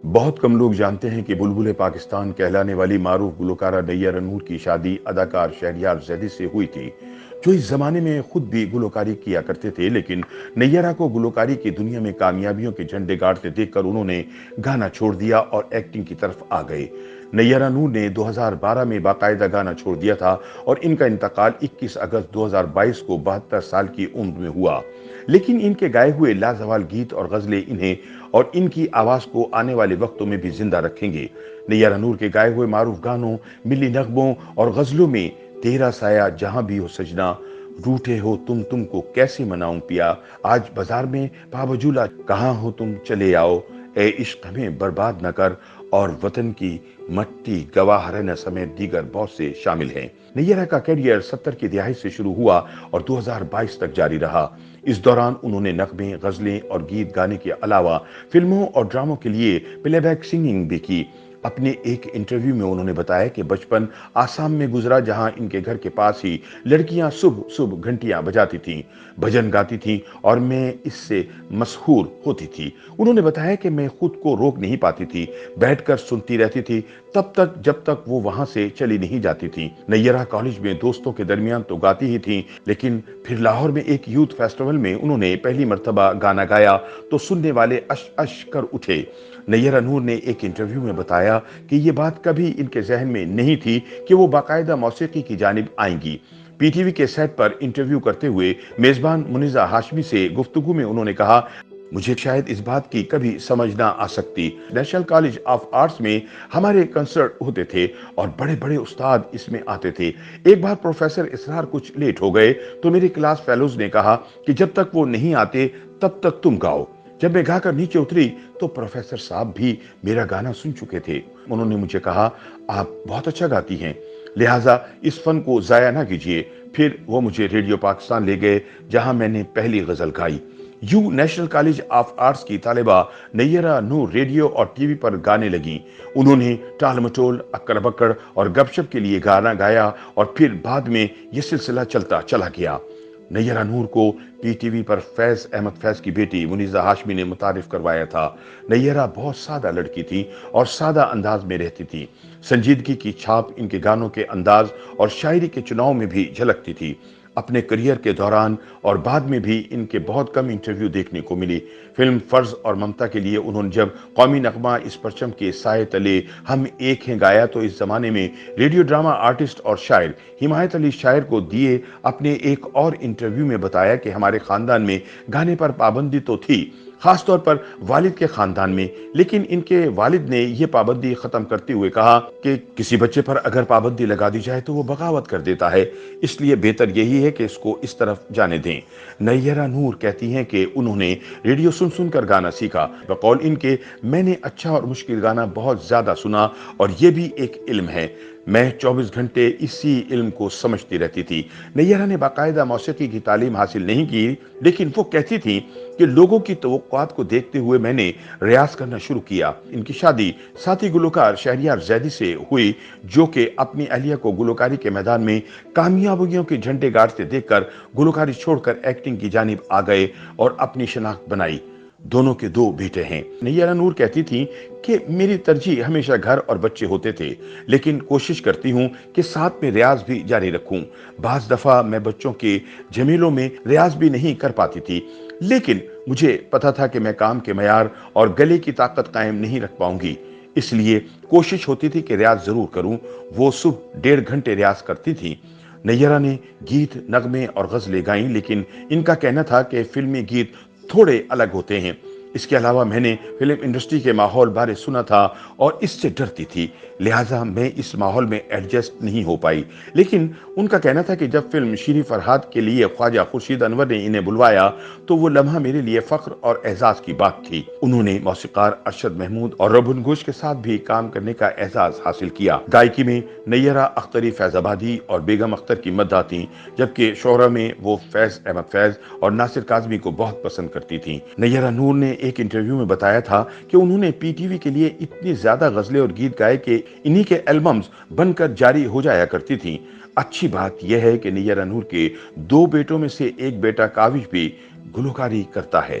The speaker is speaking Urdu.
بہت کم لوگ جانتے ہیں کہ بلبل پاکستان کہلانے والی معروف گلوکارہ نیّرہ نور کی شادی اداکار شہریار زیدی سے ہوئی تھی، جو اس زمانے میں خود بھی گلوکاری کیا کرتے تھے، لیکن نیّرہ کو گلوکاری کی دنیا میں کامیابیوں کے جھنڈے گاڑتے دیکھ کر انہوں نے گانا چھوڑ دیا اور ایکٹنگ کی طرف آ گئے۔ نیّرہ نور نے 2012 میں باقاعدہ گانا چھوڑ دیا تھا اور ان کا انتقال 21 اگست 2022 کو 72 سال کی عمر میں ہوا، لیکن ان کے گائے ہوئے لازوال گیت اور غزلیں انہیں اور ان کی آواز کو آنے والے وقتوں میں بھی زندہ رکھیں گے۔ نیّرہ نور کے گائے ہوئے معروف گانوں، ملی نغموں اور غزلوں میں تیرا سایہ جہاں بھی ہو سجنا، روٹھے ہو تم کو کیسے مناؤں پیا، آج بازار میں پابجولہ کہاں ہو تم چلے آؤ، اے عشق ہمیں برباد نہ کر اور وطن کی مٹی گواہ رہنا سمیت دیگر بہت سے شامل ہیں۔ نیّرہ کا کیریئر 70 کی دہائی سے شروع ہوا اور 2022 تک جاری رہا۔ اس دوران انہوں نے نغمے، غزلیں اور گیت گانے کے علاوہ فلموں اور ڈراموں کے لیے پلے بیک سنگنگ بھی کی۔ اپنے ایک انٹرویو میں انہوں نے بتایا کہ بچپن آسام میں گزرا، جہاں ان کے گھر کے پاس ہی لڑکیاں صبح گھنٹیاں بجاتی تھیں، بھجن گاتی تھیں اور میں اس سے مسحور ہوتی تھی۔ انہوں نے بتایا کہ میں خود کو روک نہیں پاتی تھی، بیٹھ کر سنتی رہتی تھی جب تک وہ وہاں سے چلی نہیں جاتی تھی۔ نیّرہ کالج میں دوستوں کے درمیان تو گاتی ہی تھیں، لیکن پھر لاہور میں ایک یوتھ فیسٹیول میں انہوں نے پہلی مرتبہ گانا گایا تو سننے والے اش اش کر اٹھے۔ نیّرہ نور نے ایک انٹرویو میں بتایا کہ یہ بات کبھی ان کے ذہن میں نہیں تھی کہ وہ باقاعدہ موسیقی کی جانب آئیں گی۔ پی ٹی وی کے سیٹ پر انٹرویو کرتے ہوئے میزبان منیزہ ہاشمی سے گفتگو میں انہوں نے کہا، مجھے شاید اس بات کی کبھی سمجھ نہ آ سکتی۔ نیشنل کالج آف آرٹس میں ہمارے کنسرٹ ہوتے تھے اور بڑے بڑے استاد اس میں آتے تھے۔ ایک بار پروفیسر اسرار کچھ لیٹ ہو گئے تو میرے کلاس فیلوز نے کہا کہ جب تک وہ نہیں آتے تب تک تم گاؤ۔ جب میں گا کر نیچے اتری تو پروفیسر صاحب بھی میرا گانا سن چکے تھے۔ انہوں نے مجھے کہا، آپ بہت اچھا گاتی ہیں، لہٰذا اس فن کو ضائع نہ کیجیے۔ پھر وہ مجھے ریڈیو پاکستان لے گئے، جہاں میں نے پہلی غزل گائی۔ نیشنل کالج آف آرٹس کی طالبہ نیّرہ نور ریڈیو اور ٹی وی پر گانے لگیں۔ انہوں نے ٹال مٹول، اکڑ بکڑ اور گپ شپ کے لیے گانا گایا اور پھر بعد میں یہ سلسلہ چلتا چلا گیا۔ نیّرہ نور کو پی ٹی وی پر فیض احمد فیض کی بیٹی منیزہ ہاشمی نے متعارف کروایا تھا۔ نیّرہ بہت سادہ لڑکی تھی اور سادہ انداز میں رہتی تھی۔ سنجیدگی کی چھاپ ان کے گانوں کے انداز اور شاعری کے چناؤ میں بھی جھلکتی تھی۔ اپنے کریئر کے دوران اور بعد میں بھی ان کے بہت کم انٹرویو دیکھنے کو ملی۔ فلم فرض اور ممتا کے لیے انہوں نے جب قومی نغمہ اس پرچم کے سائے تلے ہم ایک ہیں گایا تو اس زمانے میں ریڈیو ڈرامہ آرٹسٹ اور شاعر حمایت علی شاعر کو دیے اپنے ایک اور انٹرویو میں بتایا کہ ہمارے خاندان میں گانے پر پابندی تو تھی، خاص طور پر والد کے خاندان میں، لیکن ان کے والد نے یہ پابندی ختم کرتے ہوئے کہا کہ کسی بچے پر اگر پابندی لگا دی جائے تو وہ بغاوت کر دیتا ہے، اس لیے بہتر یہی ہے کہ اس کو اس طرف جانے دیں۔ نیّرہ نور کہتی ہیں کہ انہوں نے ریڈیو سن کر گانا سیکھا۔ بقول ان کے، میں نے اچھا اور مشکل گانا بہت زیادہ سنا اور یہ بھی ایک علم ہے، میں 24 گھنٹے اسی علم کو سمجھتی رہتی تھی۔ نیّرہ نے باقاعدہ موسیقی کی تعلیم حاصل نہیں کی، لیکن وہ کہتی تھیں کہ لوگوں کی توقعات کو دیکھتے ہوئے میں نے ریاض کرنا شروع کیا۔ ان کی شادی ساتھی گلوکار شہریار زیدی سے ہوئی، جو کہ اپنی اہلیہ کو گلوکاری کے میدان میں کامیابیوں کے جھنڈے گاڑتے دیکھ کر گلوکاری چھوڑ کر ایکٹنگ کی جانب آ گئے اور اپنی شناخت بنائی۔ دونوں کے 2 بیٹے ہیں۔ نیّرہ نور کہتی تھیں کہ میری ترجیح ہمیشہ گھر اور بچے ہوتے تھے، لیکن کوشش کرتی ہوں کہ ساتھ میں ریاض بھی جاری رکھوں۔ بعض دفعہ میں بچوں کے جمیلوں میں ریاض بھی نہیں کر پاتی تھی، لیکن مجھے پتا تھا کہ میں کام کے معیار اور گلے کی طاقت قائم نہیں رکھ پاؤں گی، اس لیے کوشش ہوتی تھی کہ ریاض ضرور کروں۔ وہ صبح 1.5 گھنٹے ریاض کرتی تھیں۔ نیّرہ نے گیت، نغمے اور غزلیں گائیں، لیکن ان کا کہنا تھا کہ فلمی گیت تھوڑے الگ ہوتے ہیں۔ اس کے علاوہ میں نے فلم انڈسٹری کے ماحول بارے سنا تھا اور اس سے ڈرتی تھی، لہٰذا میں اس ماحول میں ایڈجسٹ نہیں ہو پائی۔ لیکن ان کا کہنا تھا کہ جب فلم شیریں فرہاد کے لیے خواجہ خورشید انور نے انہیں بلوایا تو وہ لمحہ میرے لیے فخر اور اعزاز کی بات تھی۔ انہوں نے موسیقار ارشد محمود اور ربن گھوش کے ساتھ بھی کام کرنے کا اعزاز حاصل کیا۔ گائیکی میں نیّرہ اختری فیض آبادی اور بیگم اختر کی مداح تھیں، جبکہ شعرا میں وہ فیض احمد فیض اور ناصر کاظمی کو بہت پسند کرتی تھیں۔ نیّرہ نور نے ایک انٹرویو میں بتایا تھا کہ انہوں نے پی ٹی وی کے لیے اتنی زیادہ غزلیں اور گیت گائے کہ انہی کے البمز بن کر جاری ہو جایا کرتی تھیں۔ اچھی بات یہ ہے کہ نیّرہ نور کے 2 بیٹوں میں سے ایک بیٹا کاوش بھی گلوکاری کرتا ہے۔